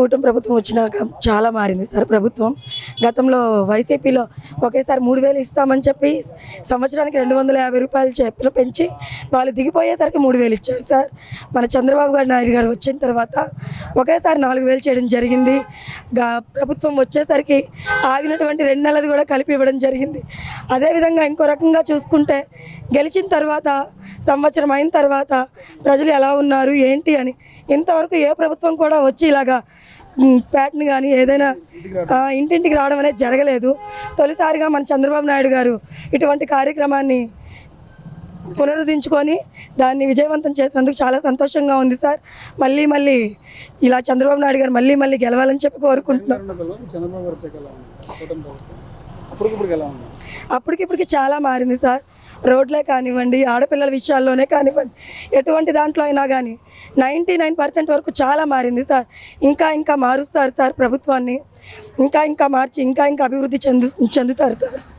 కూటమి ప్రభుత్వం వచ్చినాక చాలా మారింది సార్ ప్రభుత్వం. గతంలో వైసీపీలో ఒకేసారి 3000 ఇస్తామని చెప్పి సంవత్సరానికి 250 రూపాయలు చెప్పిన పెంచి వాళ్ళు దిగిపోయేసరికి 3000 ఇచ్చారు సార్. మన చంద్రబాబు నాయుడు గారు వచ్చిన తర్వాత ఒకేసారి 4000 చేయడం జరిగింది. ప్రభుత్వం వచ్చేసరికి ఆగినటువంటి 2 నెలలు కూడా కలిపి ఇవ్వడం జరిగింది. అదేవిధంగా ఇంకో రకంగా చూసుకుంటే గెలిచిన తర్వాత సంవత్సరం అయిన తర్వాత ప్రజలు ఎలా ఉన్నారు ఏంటి అని ఇంతవరకు ఏ ప్రభుత్వం కూడా వచ్చి ఇలాగా ప్యాట్ని కానీ ఏదైనా ఇంటింటికి రావడం అనేది జరగలేదు. తొలిసారిగా మన చంద్రబాబు నాయుడు గారు ఇటువంటి కార్యక్రమాన్ని పునరుద్ధరించుకొని దాన్ని విజయవంతం చేసినందుకు చాలా సంతోషంగా ఉంది సార్. మళ్ళీ ఇలా చంద్రబాబు నాయుడు గారు మళ్ళీ గెలవాలని చెప్పి కోరుకుంటున్నాం. అప్పటికిప్పటికి చాలా మారింది సార్. రోడ్లే కానివ్వండి, ఆడపిల్లల విషయాల్లోనే కానివ్వండి, ఎటువంటి దాంట్లో అయినా కానీ 99% వరకు చాలా మారింది సార్. ఇంకా మారుస్తారు సార్ ప్రభుత్వాన్ని. ఇంకా మార్చి ఇంకా అభివృద్ధి చెందుతారు సార్.